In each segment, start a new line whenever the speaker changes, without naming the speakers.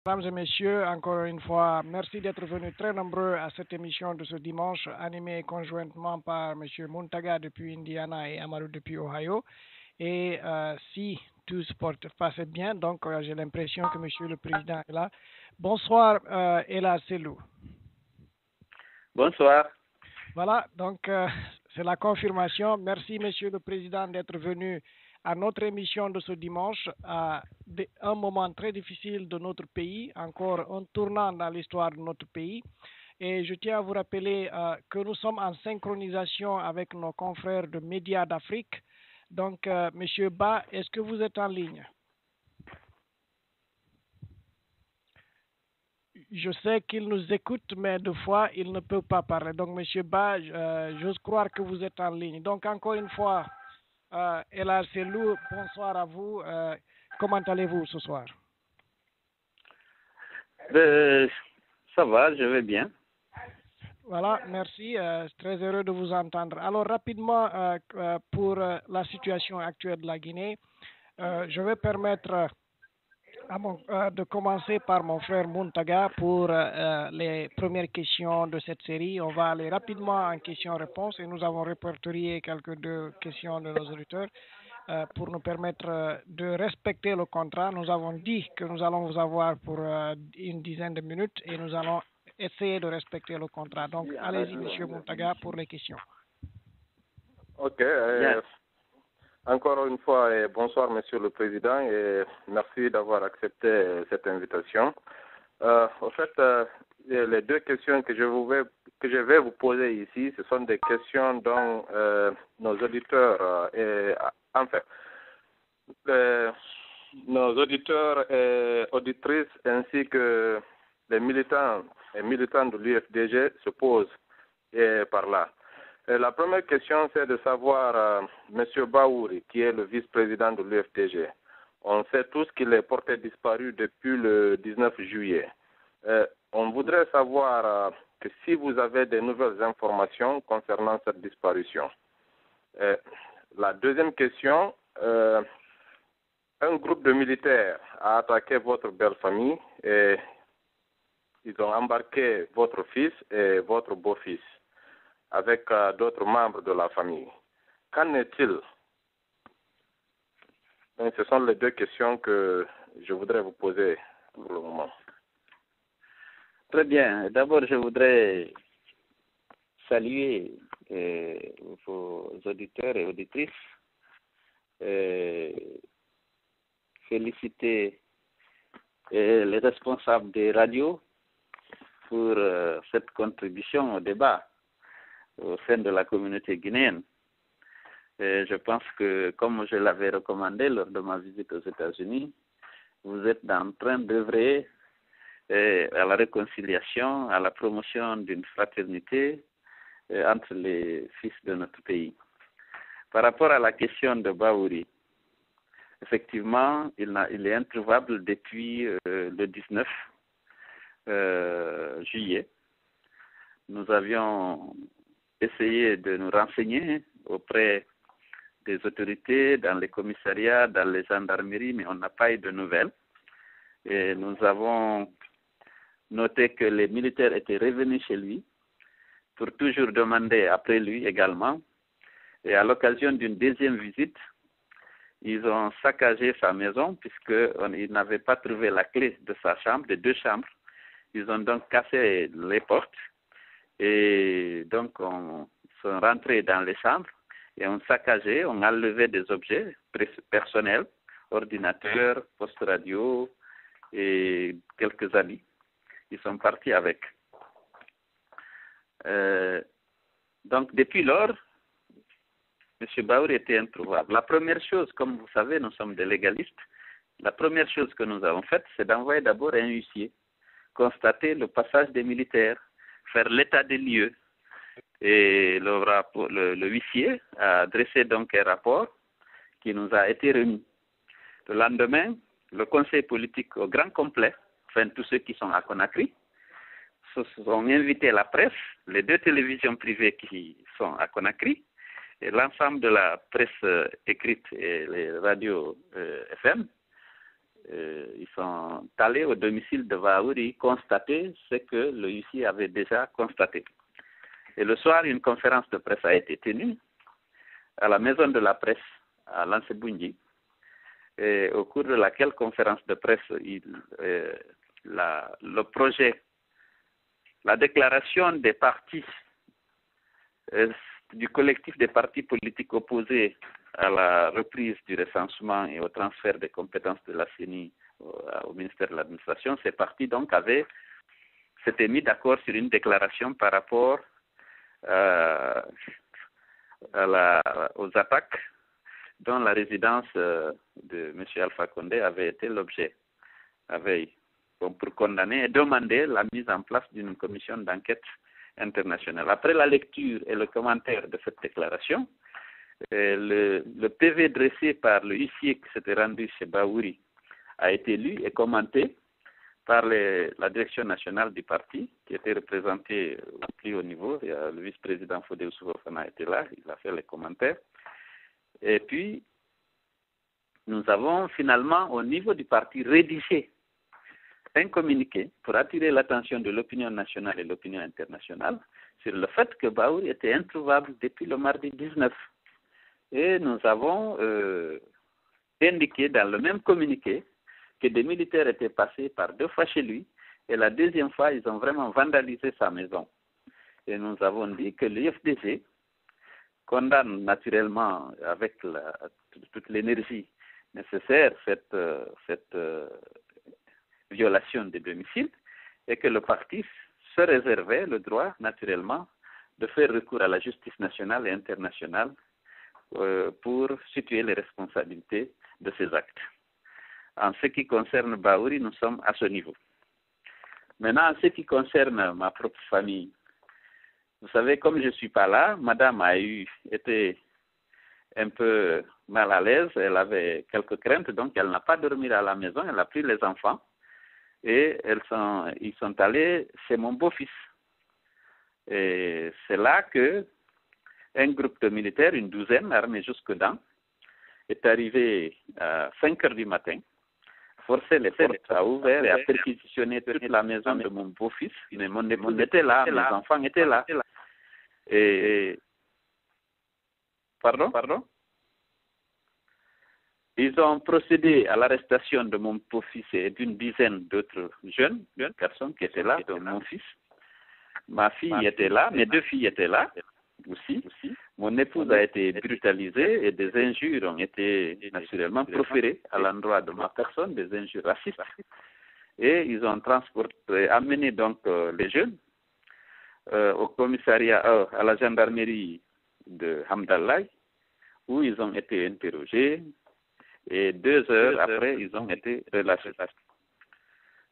Mesdames et messieurs, encore une fois, merci d'être venus très nombreux à cette émission de ce dimanche, animée conjointement par M. Muntaga depuis Indiana et Amaru depuis Ohio. Et si tout se passe bien, donc j'ai l'impression que M. le Président est là. Bonsoir, Ela Selou.
Bonsoir.
Voilà, donc c'est la confirmation. Merci, Monsieur le Président, d'être venu à notre émission de ce dimanche, à un moment très difficile de notre pays, encore un tournant dans l'histoire de notre pays. Et je tiens à vous rappeler que nous sommes en synchronisation avec nos confrères de Médias d'Afrique. Donc, Monsieur Ba, est-ce que vous êtes en ligne? Je sais qu'il nous écoute, mais deux fois, il ne peut pas parler. Donc, Monsieur Ba, j'ose croire que vous êtes en ligne. Donc, encore une fois, Ela Selou, bonsoir à vous. Comment allez-vous ce soir?
Ça va, je vais bien.
Voilà, merci. Très heureux de vous entendre. Alors, rapidement, pour la situation actuelle de la Guinée, je vais permettre de commencer par mon frère Muntaga pour les premières questions de cette série. On va aller rapidement en questions-réponses et nous avons répertorié quelques deux questions de nos auditeurs pour nous permettre de respecter le contrat. Nous avons dit que nous allons vous avoir pour une dizaine de minutes et nous allons essayer de respecter le contrat. Donc, allez-y, Monsieur Muntaga, pour les questions.
Ok. Encore une fois, bonsoir, Monsieur le Président, et merci d'avoir accepté cette invitation. En fait, les deux questions que je vais vous poser ici, ce sont des questions dont nos auditeurs, nos auditeurs et auditrices, ainsi que les militants et militants de l'UFDG se posent par là. La première question, c'est de savoir, M. Baouri, qui est le vice-président de l'UFDG. On sait tous qu'il est porté disparu depuis le 19 juillet. On voudrait savoir que si vous avez des nouvelles informations concernant cette disparition. La deuxième question, un groupe de militaires a attaqué votre belle famille et ils ont embarqué votre fils et votre beau-fils avec d'autres membres de la famille. Qu'en est-il? Donc, ce sont les deux questions que je voudrais vous poser pour le moment.
Très bien. D'abord, je voudrais saluer vos auditeurs et auditrices, féliciter les responsables des radios pour cette contribution au débat au sein de la communauté guinéenne. Et je pense que, comme je l'avais recommandé lors de ma visite aux États-Unis, vous êtes en train d'œuvrer à la réconciliation, à la promotion d'une fraternité entre les fils de notre pays. Par rapport à la question de Baouri, effectivement, il est introuvable depuis le 19 juillet. Nous avions essayé de nous renseigner auprès des autorités, dans les commissariats, dans les gendarmeries, mais on n'a pas eu de nouvelles. Et nous avons noté que les militaires étaient revenus chez lui pour toujours demander après lui également. Et à l'occasion d'une deuxième visite, ils ont saccagé sa maison puisqu'ils n'avaient pas trouvé la clé de sa chambre, de deux chambres. Ils ont donc cassé les portes et donc on sont rentrés dans les chambres et ont saccagé, on a enlevé des objets personnels, ordinateurs, postes radio et quelques habits. Ils sont partis avec. Donc depuis lors, M. Baouri était introuvable. La première chose, comme vous savez, nous sommes des légalistes, la première chose que nous avons faite, c'est d'envoyer d'abord un huissier, constater le passage des militaires, faire l'état des lieux. Et le huissier a dressé donc un rapport qui nous a été remis. Le lendemain, le conseil politique au grand complet, enfin tous ceux qui sont à Conakry, se sont invités la presse, les deux télévisions privées qui sont à Conakry, et l'ensemble de la presse écrite et les radios FM, ils sont allés au domicile de Bahouri constater ce que le huissier avait déjà constaté. Et le soir, une conférence de presse a été tenue à la maison de la presse à Lansebungi, au cours de laquelle conférence de presse, le projet, la déclaration des partis, du collectif des partis politiques opposés à la reprise du recensement et au transfert des compétences de la CENI au ministère de l'Administration, ces partis donc s'étaient mis d'accord sur une déclaration par rapport aux attaques dont la résidence de M. Alpha Condé avait été l'objet la veille, pour condamner et demander la mise en place d'une commission d'enquête internationale. Après la lecture et le commentaire de cette déclaration, le PV dressé par le huissier qui s'était rendu chez Bahouri a été lu et commenté par la direction nationale du parti, qui était représentée au plus haut niveau. Le vice-président Fodé Oussoufofana était là, il a fait les commentaires. Et puis, nous avons finalement, au niveau du parti, rédigé un communiqué pour attirer l'attention de l'opinion nationale et l'opinion internationale sur le fait que Bahouri était introuvable depuis le mardi 19. Et nous avons indiqué dans le même communiqué que des militaires étaient passés par 2 fois chez lui, et la deuxième fois, ils ont vraiment vandalisé sa maison. Et nous avons dit que l'IFDG condamne naturellement avec toute l'énergie nécessaire cette violation des domiciles, et que le parti se réservait le droit, naturellement, de faire recours à la justice nationale et internationale pour situer les responsabilités de ces actes. En ce qui concerne Bahouri, nous sommes à ce niveau. Maintenant, en ce qui concerne ma propre famille, vous savez, comme je ne suis pas là, madame a été un peu mal à l'aise, elle avait quelques craintes, donc elle n'a pas dormi à la maison, elle a pris les enfants et ils sont allés chez mon beau-fils. Et c'est là que un groupe de militaires, une douzaine, armés jusqu'aux dents, est arrivé à 5 heures du matin, forcé les portes, a ouvert et a perquisitionné toute la maison de mon beau-fils. Mon épouse était là, mes enfants étaient là. Et pardon? Ils ont procédé à l'arrestation de mon beau-fils et d'une dizaine d'autres jeunes personnes qui étaient là, dont mon fils. Ma fille était là, mes 2 filles étaient là aussi. Mon épouse a été brutalisée et des injures ont été naturellement proférées à l'endroit de ma personne, des injures racistes. Et ils ont amené donc les jeunes au commissariat, à la gendarmerie de Hamdallah, où ils ont été interrogés, et 2 heures après, ils ont été relâchés.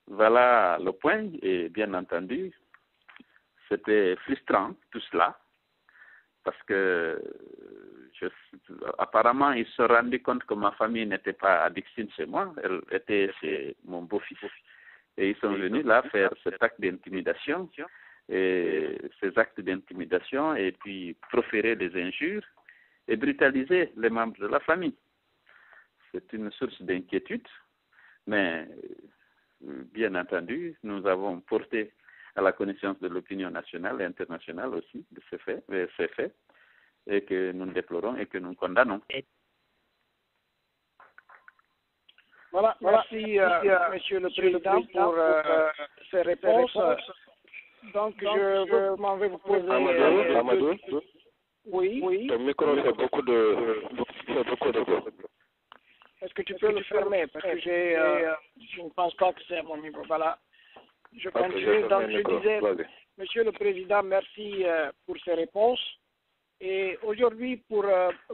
Voilà le point, et bien entendu, c'était frustrant tout cela, parce que apparemment, ils se sont rendus compte que ma famille n'était pas à Dixine chez moi, elle était chez mon beau-fils. Et ils sont venus là faire cet acte d'intimidation, et ces actes d'intimidation, et puis proférer des injures et brutaliser les membres de la famille. C'est une source d'inquiétude, mais bien entendu, nous avons porté à la connaissance de l'opinion nationale et internationale aussi de ces faits, et que nous déplorons et que nous condamnons.
Voilà, merci Monsieur le Président pour ces réponses. Donc je m'en vais vous poser...
Amadou.
Oui.
Le micro fait beaucoup de bruit.
Est-ce que tu peux le fermer? Parce que je ne pense pas que c'est à mon niveau. Voilà. Je continue. Donc, je disais, Monsieur le Président, merci pour ces réponses. Et aujourd'hui, pour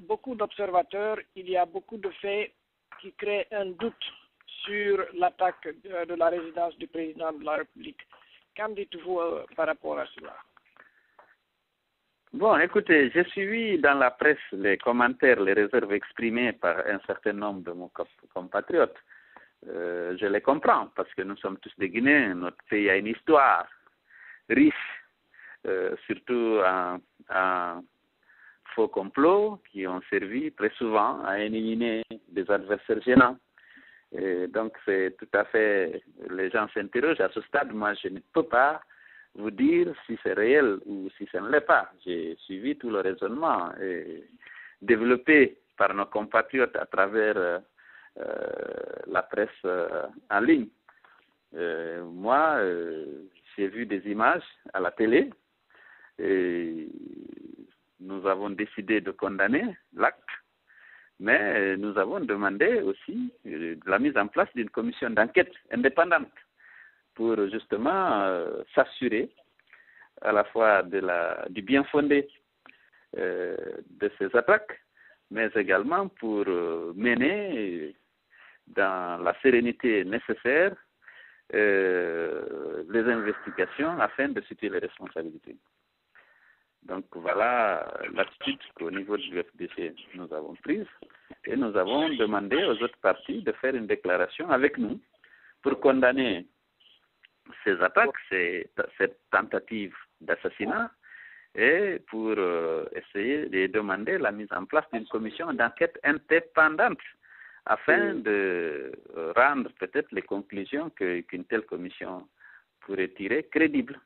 beaucoup d'observateurs, il y a beaucoup de faits qui créent un doute sur l'attaque de la résidence du Président de la République. Qu'en dites-vous par rapport à cela?
Bon, écoutez, j'ai suivi dans la presse les commentaires, les réserves exprimées par un certain nombre de nos compatriotes. Je les comprends, parce que nous sommes tous des Guinéens, notre pays a une histoire riche, surtout en faux complots qui ont servi très souvent à éliminer des adversaires gênants. Et donc, c'est tout à fait, les gens s'interrogent. À ce stade, moi, je ne peux pas vous dire si c'est réel ou si ça ne l'est pas. J'ai suivi tout le raisonnement développé par nos compatriotes à travers la presse en ligne. Moi, j'ai vu des images à la télé et nous avons décidé de condamner l'acte, mais nous avons demandé aussi la mise en place d'une commission d'enquête indépendante pour justement s'assurer à la fois du bien fondé de ces attaques, mais également pour mener dans la sérénité nécessaire les investigations afin de situer les responsabilités. Donc voilà l'attitude qu'au niveau de l'UFDG nous avons prise et nous avons demandé aux autres partis de faire une déclaration avec nous pour condamner ces attaques, cette tentative d'assassinat et pour essayer de demander la mise en place d'une commission d'enquête indépendante afin de rendre peut-être les conclusions qu'une telle commission pourrait tirer crédibles.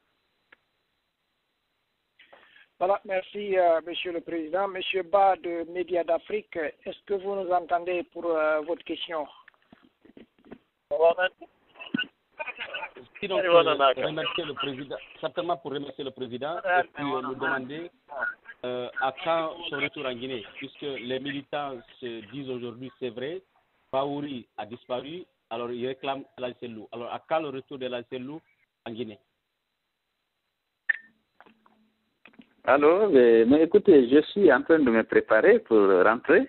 Voilà, merci Monsieur le Président. Monsieur Ba de Médias d'Afrique, est-ce que vous nous entendez pour votre question?
Donc, remercier le président, simplement pour remercier le président et puis nous demander à quand son retour en Guinée, puisque les militants se disent aujourd'hui, c'est vrai, Baouri a disparu, alors ils réclament l'ANCELU. Alors à quand le retour de l'ANCELU en Guinée?
Alors, mais écoutez, je suis en train de me préparer pour rentrer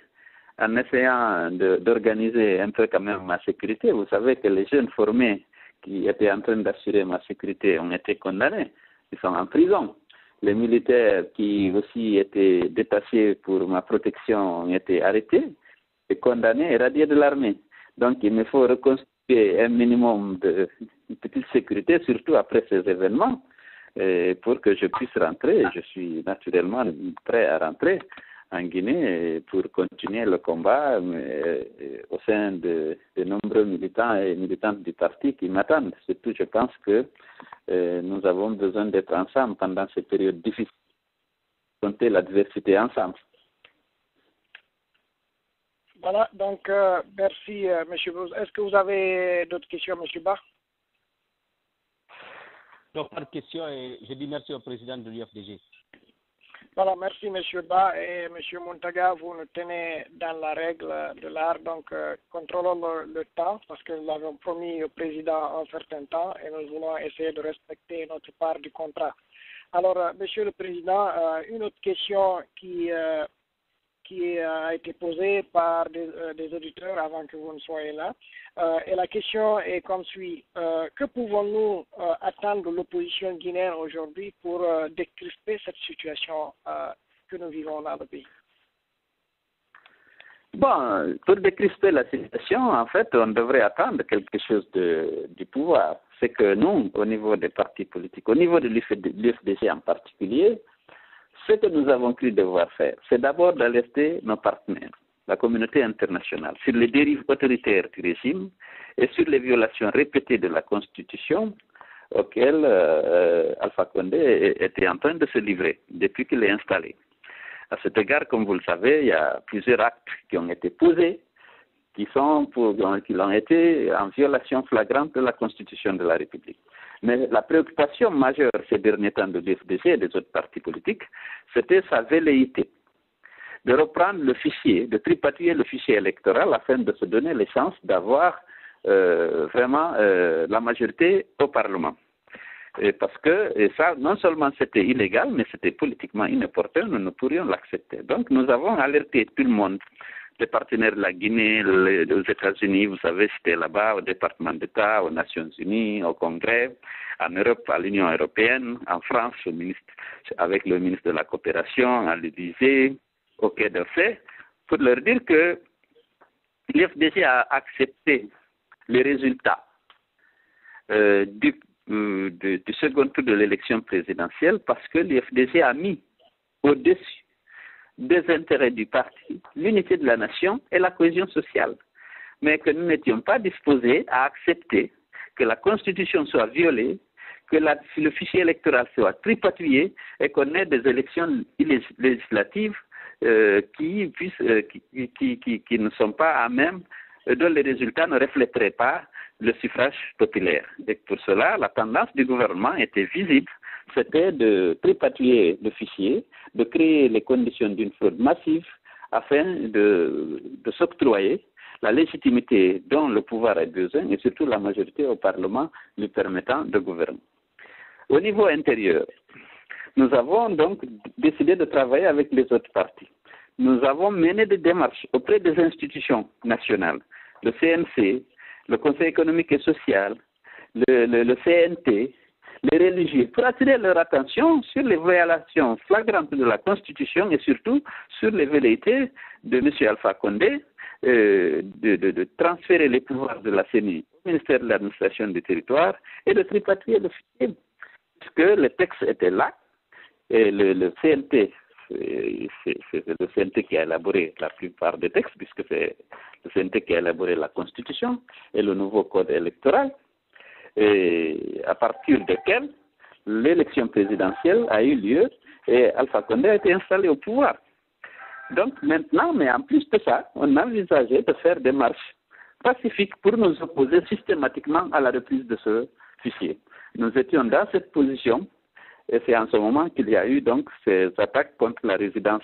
en essayant d'organiser un peu quand même ma sécurité. Vous savez que les jeunes formés qui étaient en train d'assurer ma sécurité ont été condamnés. Ils sont en prison. Les militaires qui aussi étaient détachés pour ma protection ont été arrêtés et condamnés et radiés de l'armée. Donc, il me faut reconstituer un minimum de petite sécurité, surtout après ces événements, pour que je puisse rentrer. Je suis naturellement prêt à rentrer en Guinée pour continuer le combat au sein de nombreux militants et militantes du parti qui m'attendent. Surtout, je pense que nous avons besoin d'être ensemble pendant ces périodes difficiles, compter l'adversité ensemble.
Voilà, donc merci Monsieur Bruce. Est-ce que vous avez d'autres questions, Monsieur Ba?
Donc, pas de question et je dis merci au président de l'UFDG.
Voilà, merci Monsieur Ba et Monsieur Montaga, vous nous tenez dans la règle de l'art, donc contrôlons le temps parce que nous avons promis au président un certain temps et nous voulons essayer de respecter notre part du contrat. Alors, Monsieur le Président, une autre question qui a été posée par des auditeurs avant que vous ne soyez là. Et la question est comme suit. Que pouvons-nous attendre de l'opposition guinéenne aujourd'hui pour décrisper cette situation que nous vivons dans le pays?
Bon, pour décrisper la situation, en fait, on devrait attendre quelque chose du pouvoir. C'est que nous, au niveau des partis politiques, au niveau de l'UFDG en particulier, ce que nous avons cru devoir faire, c'est d'abord d'alerter nos partenaires, la communauté internationale, sur les dérives autoritaires du régime et sur les violations répétées de la Constitution auxquelles Alpha Condé était en train de se livrer depuis qu'il est installé. À cet égard, comme vous le savez, il y a plusieurs actes qui ont été posés, qui ont été en violation flagrante de la Constitution de la République. Mais la préoccupation majeure ces derniers temps de l'UFDG et des autres partis politiques, c'était sa velléité de reprendre le fichier, de tripatouiller le fichier électoral afin de se donner les chances d'avoir vraiment la majorité au Parlement. Et parce que ça, non seulement c'était illégal, mais c'était politiquement inopportun, nous ne pourrions l'accepter. Donc nous avons alerté tout le monde, les partenaires de la Guinée, aux États-Unis, vous savez, c'était là-bas, au département d'État, aux Nations Unies, au Congrès, en Europe, à l'Union européenne, en France, avec le ministre de la Coopération, à l'Élysée, au Quai d'Orsay, pour leur dire que l'UFDG a accepté les résultats du second tour de l'élection présidentielle parce que l'UFDG a mis au-dessus des intérêts du parti l'unité de la nation et la cohésion sociale. mais que nous n'étions pas disposés à accepter que la Constitution soit violée, que le fichier électoral soit tripatouillé et qu'on ait des élections législatives qui ne sont pas à même, dont les résultats ne reflèteraient pas le suffrage populaire. Et pour cela, la tendance du gouvernement était visible, c'était de tripatouiller le fichier, de créer les conditions d'une fraude massive afin de s'octroyer la légitimité dont le pouvoir a besoin et surtout la majorité au Parlement lui permettant de gouverner. Au niveau intérieur, nous avons donc décidé de travailler avec les autres partis. Nous avons mené des démarches auprès des institutions nationales, le CNC, le Conseil économique et social, le CNT, les religieux, pour attirer leur attention sur les violations flagrantes de la Constitution et surtout sur les velléités de M. Alpha Condé de transférer les pouvoirs de la CENI au ministère de l'administration du territoire et de tripatouiller le fichier, puisque le texte était là et le CNT, c'est le CNT qui a élaboré la plupart des textes, puisque c'est le CNT qui a élaboré la Constitution et le nouveau code électoral, et à partir duquel l'élection présidentielle a eu lieu et Alpha Condé a été installé au pouvoir. Donc maintenant, mais en plus de ça, on a envisagé de faire des marches pacifiques pour nous opposer systématiquement à la reprise de ce fichier. Nous étions dans cette position et c'est en ce moment qu'il y a eu donc ces attaques contre la résidence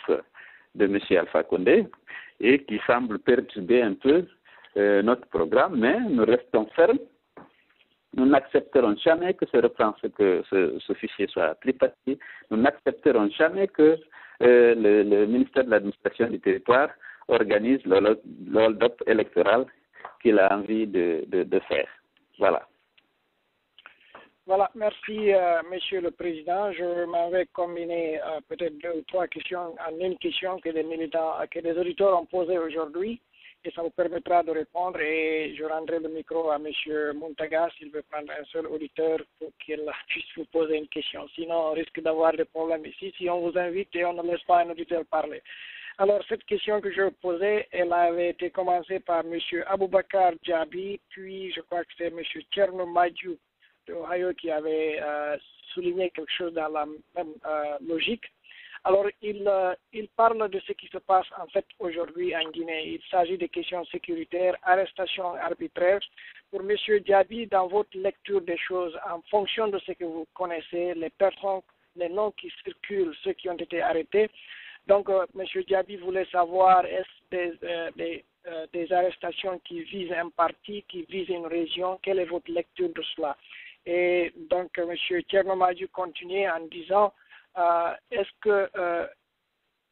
de M. Alpha Condé et qui semblent perturber un peu notre programme, mais nous restons fermes. Nous n'accepterons jamais que ce fichier soit tripatouillé. Nous n'accepterons jamais que le ministère de l'administration du territoire organise le hold-up électoral qu'il a envie de faire. Voilà.
Voilà, merci Monsieur le Président. Je m'en vais combiner peut-être 2 ou 3 questions en une question que des auditeurs ont posée aujourd'hui et ça vous permettra de répondre et je rendrai le micro à Monsieur Muntaga s'il veut prendre un seul auditeur pour qu'il puisse vous poser une question. Sinon, on risque d'avoir des problèmes ici si on vous invite et on ne laisse pas un auditeur parler. Alors, cette question que je posais, elle avait été commencée par Monsieur Aboubakar Diaby, puis je crois que c'est Monsieur Tcherno Madjou de Ohio qui avait souligné quelque chose dans la même logique. Alors, il parle de ce qui se passe en fait aujourd'hui en Guinée. Il s'agit de questions sécuritaires, arrestations arbitraires. Pour M. Diaby, dans votre lecture des choses, en fonction de ce que vous connaissez, les personnes, les noms qui circulent, ceux qui ont été arrêtés, donc M. Diaby voulait savoir est-ce des arrestations qui visent un parti, qui visent une région, quelle est votre lecture de cela? Et donc M. Tchernomadou continue en disant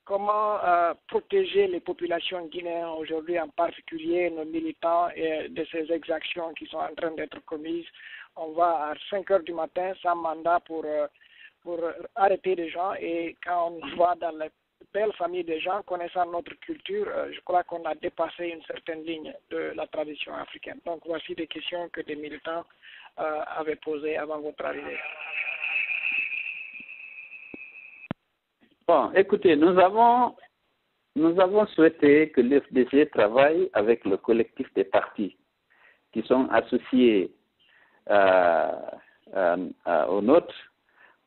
comment protéger les populations guinéennes aujourd'hui, en particulier nos militants, et de ces exactions qui sont en train d'être commises. On va à 5 heures du matin sans mandat pour arrêter des gens, et quand on va dans les belles familles des gens, connaissant notre culture, je crois qu'on a dépassé une certaine ligne de la tradition africaine. Donc voici des questions que des militants avaient posées avant votre arrivée.
Bon, écoutez, nous avons souhaité que l'FDG travaille avec le collectif des partis qui sont associés au nôtre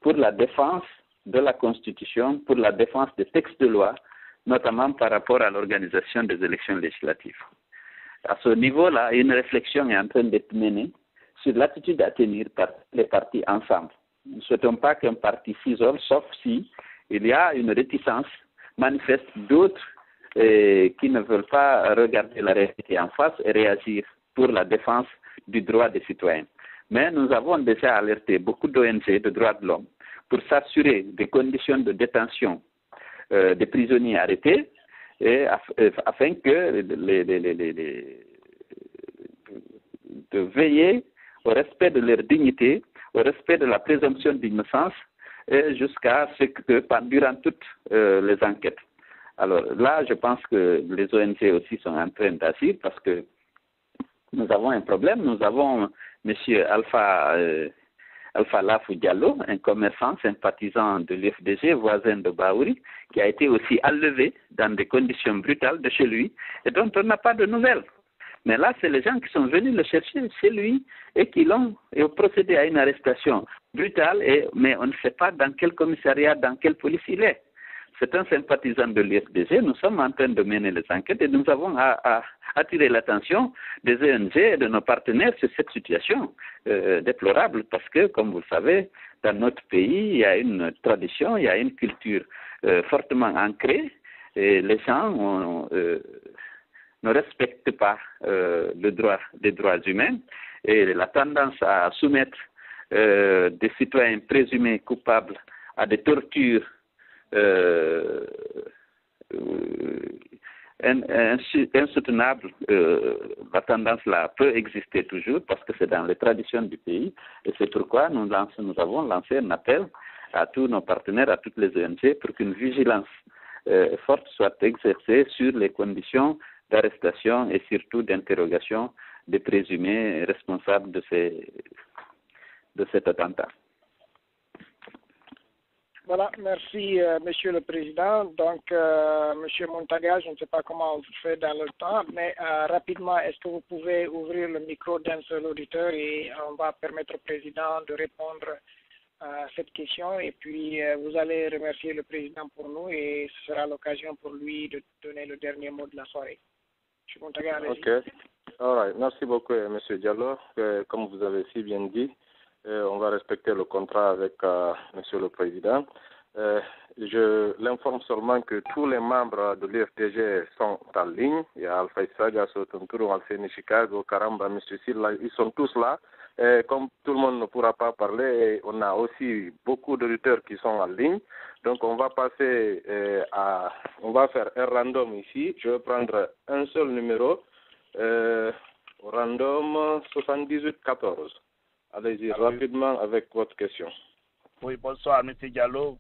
pour la défense de la Constitution, pour la défense des textes de loi, notamment par rapport à l'organisation des élections législatives. À ce niveau-là, une réflexion est en train d'être menée sur l'attitude à tenir par les partis ensemble. Nous ne souhaitons pas qu'un parti s'isole, sauf si il y a une réticence manifeste d'autres qui ne veulent pas regarder la réalité en face et réagir pour la défense du droit des citoyens. Mais nous avons déjà alerté beaucoup d'ONG de droits de l'homme pour s'assurer des conditions de détention des prisonniers arrêtés et afin que de veiller au respect de leur dignité, au respect de la présomption d'innocence jusqu'à ce que, durant toutes les enquêtes. Alors là, je pense que les ONG aussi sont en train d'agir parce que nous avons un problème. Nous avons M. Alpha Lafou Diallo, un commerçant sympathisant de l'FDG, voisin de Baouri, qui a été aussi enlevé dans des conditions brutales de chez lui et dont on n'a pas de nouvelles. Mais là, c'est les gens qui sont venus le chercher chez lui et qui l'ont procédé à une arrestation brutale, mais on ne sait pas dans quel commissariat, dans quelle police il est. C'est un sympathisant de l'UFDG. Nous sommes en train de mener les enquêtes et nous avons attiré l'attention des ONG et de nos partenaires sur cette situation déplorable parce que, comme vous le savez, dans notre pays, il y a une tradition, il y a une culture fortement ancrée et les gens ne respectent pas les droits humains et la tendance à soumettre des citoyens présumés coupables à des tortures insoutenable, la tendance là peut exister toujours parce que c'est dans les traditions du pays et c'est pourquoi nous avons lancé un appel à tous nos partenaires, à toutes les ONG pour qu'une vigilance forte soit exercée sur les conditions d'arrestation et surtout d'interrogation des présumés responsables de cet attentat.
Voilà, merci Monsieur le Président. Donc, Monsieur Montaga, je ne sais pas comment on fait dans le temps, mais rapidement, est-ce que vous pouvez ouvrir le micro d'un seul auditeur et on va permettre au Président de répondre à cette question et puis vous allez remercier le Président pour nous et ce sera l'occasion pour lui de donner le dernier mot de la soirée. Monsieur Montaga, allez-y.
Ok. All right. Merci beaucoup, Monsieur Diallo. Comme vous avez si bien dit, on va respecter le contrat avec Monsieur le Président. Je l'informe seulement que tous les membres de l'UFDG sont en ligne. Il y a Alpha Isaga, Sotonturu, Alceni Chicago, Karamba, M. Silla, ils sont tous là. Comme tout le monde ne pourra pas parler, on a aussi beaucoup d'auditeurs qui sont en ligne. Donc on va passer on va faire un random ici. Je vais prendre un seul numéro. Random 7814. Allez-y rapidement avec votre question.
Oui, bonsoir, M. Diallo.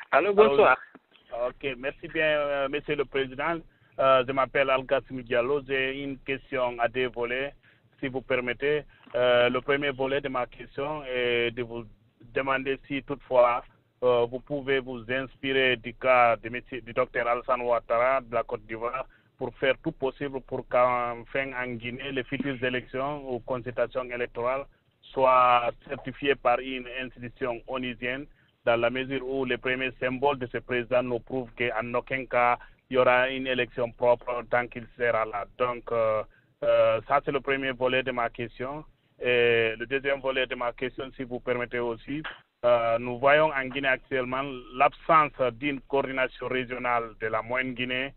Allô, bonsoir.
Ok, merci bien, Monsieur le Président. Je m'appelle Al-Qasim Diallo. J'ai une question à deux volets, si vous permettez. Le premier volet de ma question est de vous demander si toutefois vous pouvez vous inspirer du cas du docteur Alassane Ouattara de la Côte d'Ivoire pour faire tout possible pour qu'enfin en Guinée, les futures élections ou consultations électorales soient certifiées par une institution onusienne, dans la mesure où les premiers symboles de ce président nous prouvent qu'en aucun cas il y aura une élection propre tant qu'il sera là. Donc, ça c'est le premier volet de ma question. Et le deuxième volet de ma question, si vous permettez aussi, nous voyons en Guinée actuellement l'absence d'une coordination régionale de la Moyenne Guinée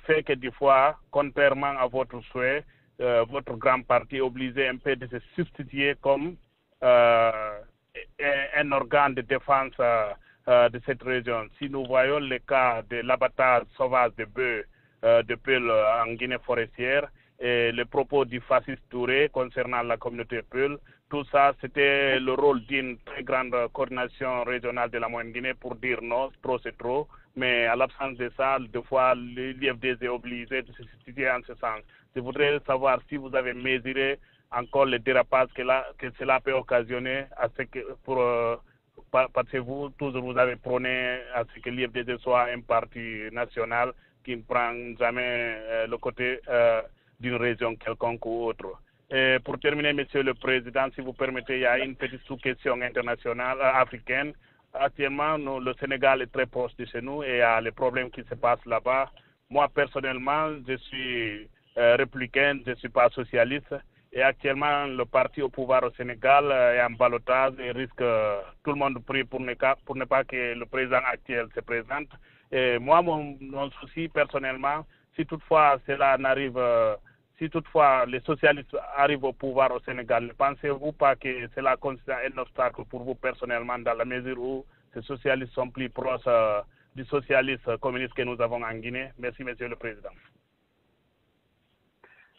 fait que des fois, contrairement à votre souhait, votre grand parti est obligé un peu de se substituer comme un organe de défense de cette région. Si nous voyons le cas de l'abattage sauvage de bœufs de Peul en Guinée forestière et le propos du fasciste Touré concernant la communauté Peul, tout ça, c'était le rôle d'une très grande coordination régionale de la Moyenne Guinée pour dire non, trop c'est trop. Mais à l'absence de ça, des fois, l'IFDG est obligé de se situer en ce sens. Je voudrais savoir si vous avez mesuré encore le dérapage que cela peut occasionner à ce que, parce que vous, toujours vous avez prôné à ce que l'IFDG soit un parti national qui ne prend jamais le côté d'une région quelconque ou autre. Et pour terminer, Monsieur le Président, si vous permettez, il y a une petite sous-question internationale, africaine. Actuellement, le Sénégal est très proche de chez nous et il y a les problèmes qui se passent là-bas. Moi, personnellement, je suis républicain, je ne suis pas socialiste. Et actuellement, le parti au pouvoir au Sénégal est en ballottage et risque, tout le monde prie pour ne pas que le président actuel se présente. Et moi, mon souci personnellement, si toutefois cela n'arrive, si toutefois les socialistes arrivent au pouvoir au Sénégal, ne pensez-vous pas que cela constitue un obstacle pour vous personnellement dans la mesure où ces socialistes sont plus proches du socialiste communiste que nous avons en Guinée? Merci, Monsieur le Président.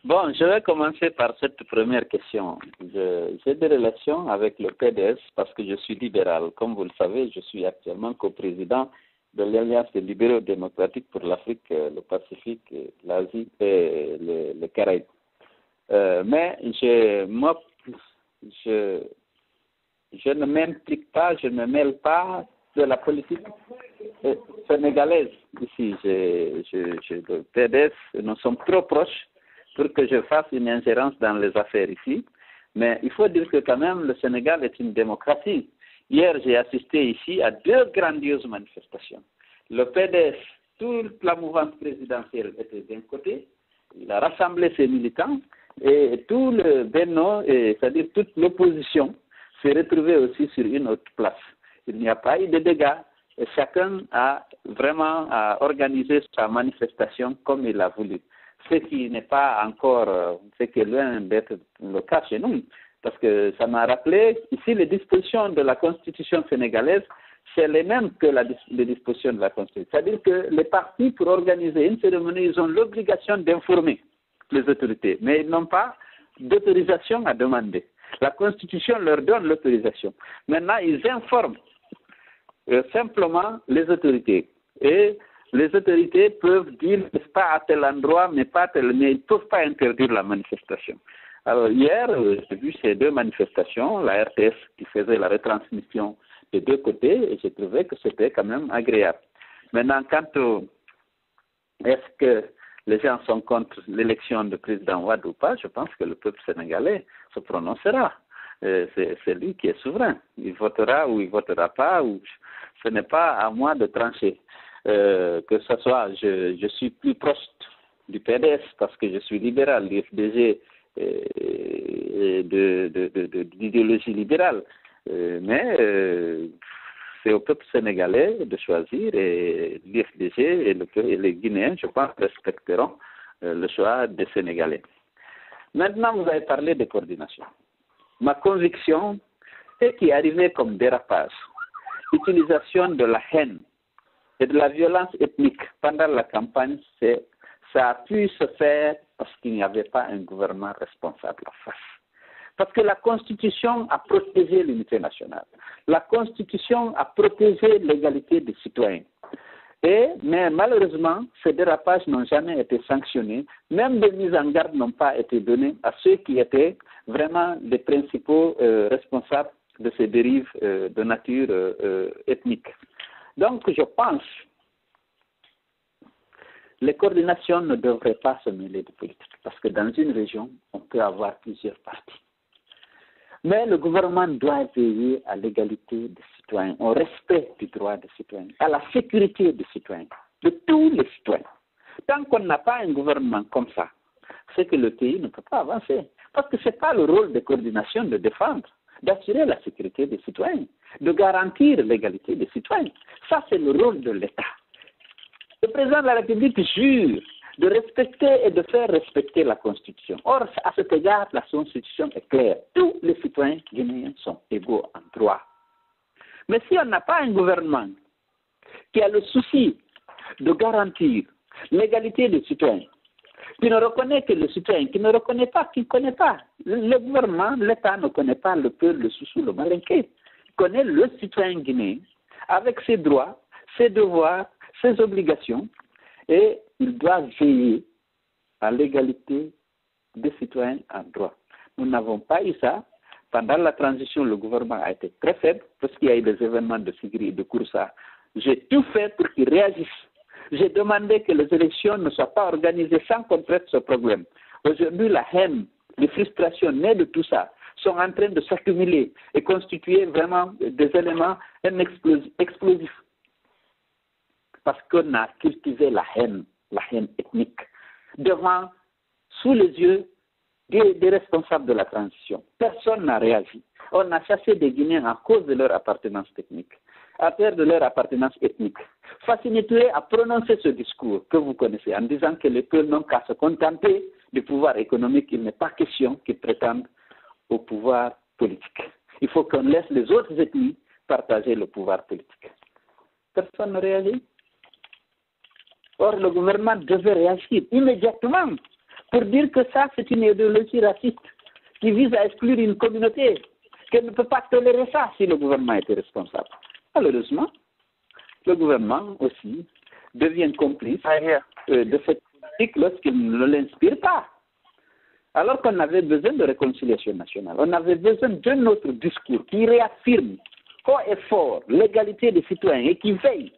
Bon, je vais commencer par cette première question. J'ai des relations avec le PDS parce que je suis libéral. Comme vous le savez, je suis actuellement coprésident de l'Alliance des libéraux démocratiques pour l'Afrique, le Pacifique, l'Asie et le Caraïbes. Mais je ne m'implique pas, je ne me mêle pas de la politique sénégalaise ici. Le PDS, nous sommes trop proches pour que je fasse une ingérence dans les affaires ici. Mais il faut dire que quand même, le Sénégal est une démocratie. Hier, j'ai assisté ici à 2 grandioses manifestations. Le PDS, toute la mouvance présidentielle était d'un côté, il a rassemblé ses militants, et tout le Benno, c'est-à-dire toute l'opposition, s'est retrouvée aussi sur une autre place. Il n'y a pas eu de dégâts, et chacun a vraiment organisé sa manifestation comme il a voulu. Ce qui n'est pas encore, ce qui est loin d'être le cas chez nous, parce que ça m'a rappelé, ici, les dispositions de la Constitution sénégalaise, c'est les mêmes que les dispositions de la Constitution. C'est-à-dire que les partis, pour organiser une cérémonie, ils ont l'obligation d'informer les autorités, mais ils n'ont pas d'autorisation à demander. La Constitution leur donne l'autorisation. Maintenant, ils informent simplement les autorités. Et les autorités peuvent dire, pas à tel endroit, mais pas à tel, mais ils ne peuvent pas interdire la manifestation. Alors hier, j'ai vu ces 2 manifestations, la RTS qui faisait la retransmission des 2 côtés, et j'ai trouvé que c'était quand même agréable. Maintenant, est-ce que les gens sont contre l'élection du président Wade ou pas, je pense que le peuple sénégalais se prononcera. C'est lui qui est souverain. Il votera ou il ne votera pas, ou ce n'est pas à moi de trancher. Que ce soit, je suis plus proche du PDS parce que je suis libéral, l'IFDG d'idéologie libérale. Mais c'est au peuple sénégalais de choisir, et l'IFDG et les Guinéens, je pense, respecteront le choix des Sénégalais. Maintenant, vous avez parlé de coordination. Ma conviction est qu'il est arrivé comme dérapage, l'utilisation de la haine et de la violence ethnique pendant la campagne, ça a pu se faire parce qu'il n'y avait pas un gouvernement responsable en face. Parce que la Constitution a protégé l'unité nationale. La Constitution a protégé l'égalité des citoyens. Mais malheureusement, ces dérapages n'ont jamais été sanctionnés. Même des mises en garde n'ont pas été données à ceux qui étaient vraiment les principaux responsables de ces dérives de nature ethnique. Donc, je pense que les coordinations ne devraient pas se mêler de politique. Parce que dans une région, on peut avoir plusieurs partis. Mais le gouvernement doit veiller à l'égalité des citoyens, au respect du droit des citoyens, à la sécurité des citoyens, de tous les citoyens. Tant qu'on n'a pas un gouvernement comme ça, c'est que le pays ne peut pas avancer. Parce que ce n'est pas le rôle de coordination de défendre, d'assurer la sécurité des citoyens, de garantir l'égalité des citoyens. Ça, c'est le rôle de l'État. Le président de la République jure de respecter et de faire respecter la Constitution. Or, à cet égard, la Constitution est claire. Tous les citoyens guinéens sont égaux en droit. Mais si on n'a pas un gouvernement qui a le souci de garantir l'égalité des citoyens, qui ne reconnaît que le citoyen, qui ne reconnaît pas, qui ne connaît pas, le gouvernement, l'État ne connaît pas le peuple, le souci, le malinqué. Il connaît le citoyen guinéen avec ses droits, ses devoirs, ses obligations, et il doit veiller à l'égalité des citoyens en droit. Nous n'avons pas eu ça. Pendant la transition, le gouvernement a été très faible parce qu'il y a eu des événements de Sigri et de Kouroussa. J'ai tout fait pour qu'ils réagissent. J'ai demandé que les élections ne soient pas organisées sans qu'on traite ce problème. Aujourd'hui, la haine, les frustrations nées de tout ça sont en train de s'accumuler et constituer vraiment des éléments explosifs. Parce qu'on a cultivé la haine ethnique, sous les yeux des responsables de la transition. Personne n'a réagi. On a chassé des Guinéens à cause de leur appartenance ethnique, à cause de leur appartenance ethnique. Facilité à prononcer ce discours que vous connaissez en disant que les peuples n'ont qu'à se contenter du pouvoir économique. Il n'est pas question qu'ils prétendent au pouvoir politique. Il faut qu'on laisse les autres ethnies partager le pouvoir politique. Personne ne réagit. Or, le gouvernement devait réagir immédiatement pour dire que ça, c'est une idéologie raciste qui vise à exclure une communauté, qu'elle ne peut pas tolérer ça si le gouvernement était responsable. Malheureusement, le gouvernement aussi devient complice de cette politique lorsqu'il ne l'inspire pas. Alors qu'on avait besoin de réconciliation nationale, on avait besoin d'un autre discours qui réaffirme haut et fort l'égalité des citoyens et qui veille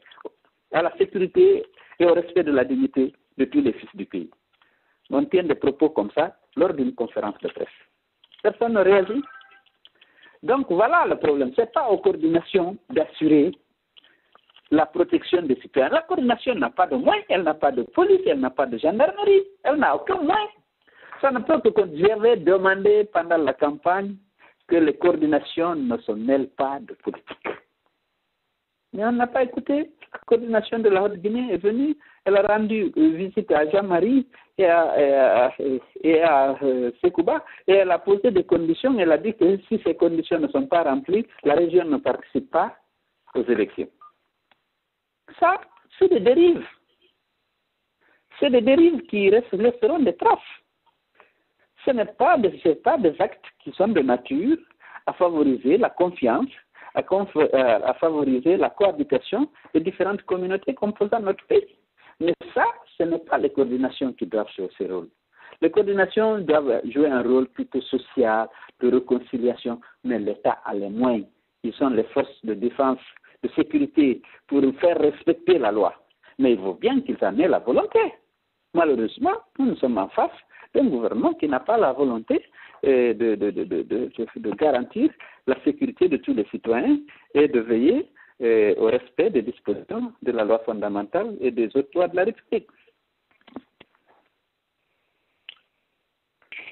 à la sécurité et au respect de la dignité de tous les fils du pays. On tient des propos comme ça lors d'une conférence de presse. Personne ne réagit. Donc voilà le problème. Ce n'est pas aux coordinations d'assurer la protection des citoyens. La coordination n'a pas de moyens, elle n'a pas de police, elle n'a pas de gendarmerie, elle n'a aucun moyen. Ça ne peut que j'avais demandé pendant la campagne que les coordinations ne se mêlent pas de politique. Mais on n'a pas écouté. La coordination de la Haute-Guinée est venue, elle a rendu visite à Jean-Marie et à Sekouba, et elle a posé des conditions. Elle a dit que si ces conditions ne sont pas remplies, la région ne participe pas aux élections. Ça, c'est des dérives. C'est des dérives qui resteront des traces. Ce n'est pas des actes qui sont de nature à favoriser la confiance, à favoriser la cohabitation des différentes communautés composant notre pays. Mais ça, ce n'est pas les coordinations qui doivent jouer ce rôle. Les coordinations doivent jouer un rôle plutôt social, de réconciliation, mais l'État a les moyens. Ils sont les forces de défense, de sécurité, pour faire respecter la loi. Mais il faut bien qu'ils en aient la volonté. Malheureusement, nous sommes en face d'un gouvernement qui n'a pas la volonté de garantir la sécurité de tous les citoyens et de veiller au respect des dispositions de la loi fondamentale et des autres lois de la République.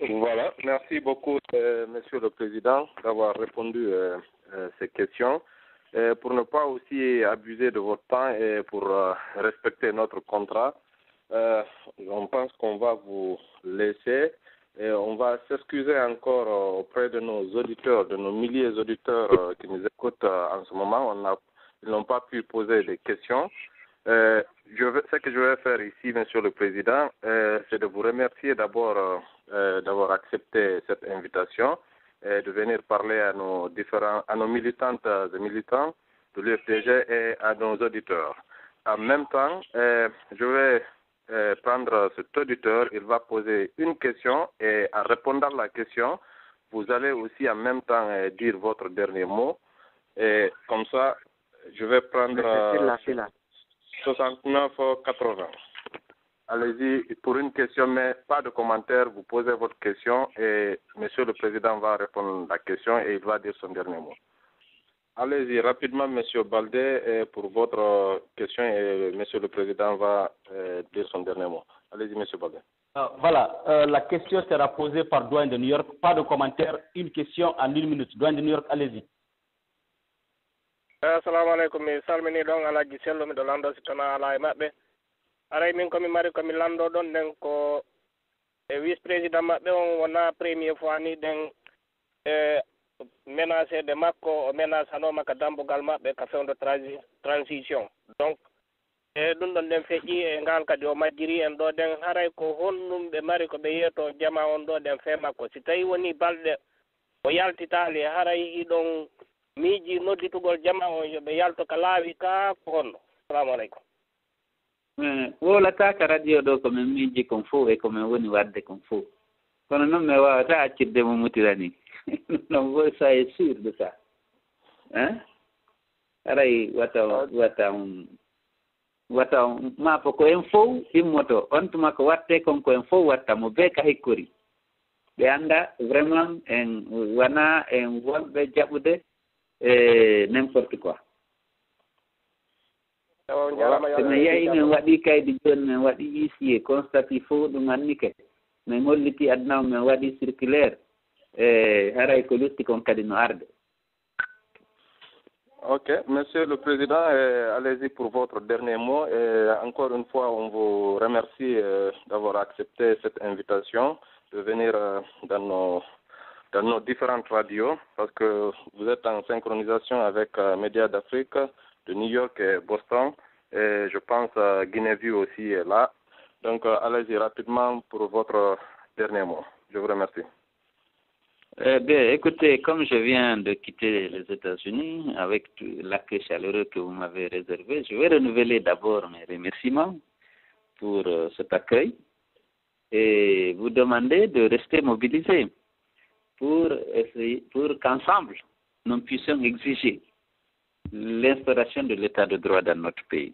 Voilà, merci beaucoup, Monsieur le Président, d'avoir répondu à ces questions. Pour ne pas aussi abuser de votre temps et pour respecter notre contrat, on pense qu'on va vous laisser et on va s'excuser encore auprès de nos auditeurs, de nos milliers d'auditeurs qui nous écoutent en ce moment. Ils n'ont pas pu poser des questions. Ce que je vais faire ici, Monsieur le Président, c'est de vous remercier d'abord d'avoir accepté cette invitation et de venir parler à nos militantes et militants de l'UFDG et à nos auditeurs. En même temps, je vais prendre cet auditeur, il va poser une question et en répondant à la question, vous allez aussi en même temps dire votre dernier mot. Et comme ça, je vais prendre 69-80. Allez-y pour une question, mais pas de commentaire. Vous posez votre question et Monsieur le Président va répondre à la question et il va dire son dernier mot. Allez-y rapidement, Monsieur Baldé, pour votre question et Monsieur le Président va dire son dernier mot. Allez-y, Monsieur Baldé.
Voilà, la question sera posée par Douane de New York. Pas de commentaire, une question en 1 minute. Douane de New York, allez-y.
Assalamu alaikum, mi salmini ɗon alaji sello miɗo lando si tona ala e maɓɓe aray min komi mari komi lando ɗon nden ko vice président maɓɓe on wona premier fois ni ɗen menacé de makko o menaçanoma ka dambugal maɓɓe ka fewndo transition donc ɗum ɗon nden feƴƴi e ngal kadi o majjiri en ɗo ɗen haray ko honɗum ɓe mari ko ɓe yiyato jama on ɗo ɗen fe makko si tawi woni balɗe o yaltitali haray hiɗon miiji nodditugol jama on yo ɓe yalto ka laawi ka ko honno. Assalamu aleykum.
Wolata ka radio ɗo komin miiji kon fof e komin woni wadde kon fof kono noon mi wawata accirde mo mutirani non wo ça est sûr de ça haray wata mapo ko en fof immoto on tuma ko watte konko en fof watta mo be ka hikkori ɓe anda vraiment en wona en wonɓe jaɓude n'importe quoi. mi yehi min waɗi kaydi joni min waɗi huissier constati fof ɗum annike min holliti aduna o min waɗi circulaire haray ko lutti kon kadi no arde.
Ok, Monsieur le Président, allez-y pour votre dernier mot. Et encore une fois, on vous remercie d'avoir accepté cette invitation de venir dans nos différentes radios, parce que vous êtes en synchronisation avec Médias d'Afrique, de New York et Boston, et je pense Guinée-Vue aussi est là. Donc, allez-y rapidement pour votre dernier mot. Je vous remercie.
Bien, écoutez, comme je viens de quitter les États-Unis avec l'accueil chaleureux que vous m'avez réservé, je vais renouveler d'abord mes remerciements pour cet accueil et vous demander de rester mobilisés pour qu'ensemble nous puissions exiger l'instauration de l'état de droit dans notre pays.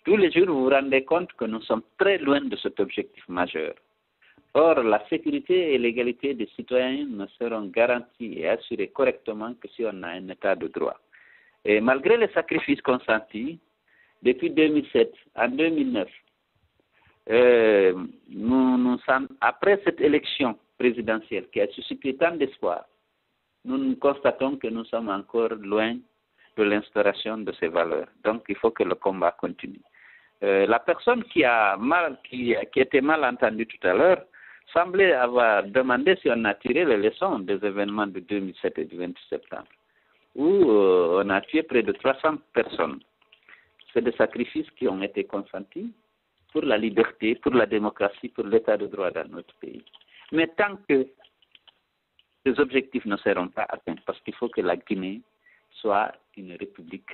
Tous les jours, vous vous rendez compte que nous sommes très loin de cet objectif majeur. Or, la sécurité et l'égalité des citoyens ne seront garanties et assurées correctement que si on a un état de droit. Et malgré les sacrifices consentis, depuis 2007 à 2009, après cette élection présidentielle qui a suscité tant d'espoir, nous constatons que nous sommes encore loin de l'instauration de ces valeurs. Donc, il faut que le combat continue. La personne qui était mal entendue tout à l'heure semblait avoir demandé si on a tiré les leçons des événements de 2007 et du 28 septembre, où on a tué près de 300 personnes. C'est des sacrifices qui ont été consentis pour la liberté, pour la démocratie, pour l'état de droit dans notre pays. Mais tant que ces objectifs ne seront pas atteints, parce qu'il faut que la Guinée soit une république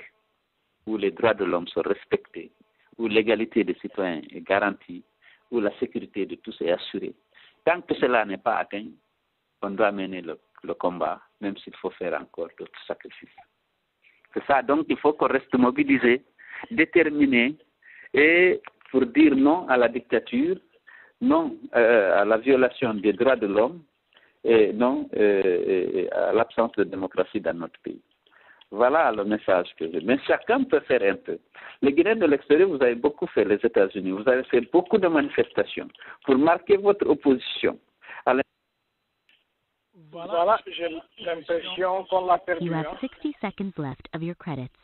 où les droits de l'homme sont respectés, où l'égalité des citoyens est garantie, où la sécurité de tous est assurée. Tant que cela n'est pas atteint, on doit mener le combat, même s'il faut faire encore d'autres sacrifices. C'est ça, donc il faut qu'on reste mobilisé, déterminé, et pour dire non à la dictature, non à la violation des droits de l'homme, et non à l'absence de démocratie dans notre pays. Voilà le message que j'ai. Mais chacun peut faire un peu. Les Guinéens de l'extérieur, vous avez beaucoup fait, les États-Unis, vous avez fait beaucoup de manifestations pour marquer votre opposition.
Voilà, j'ai l'impression qu'on l'a perdu.
You have 60 seconds left of your credits.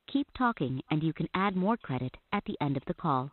Keep talking and you can add more credit at the end of the call.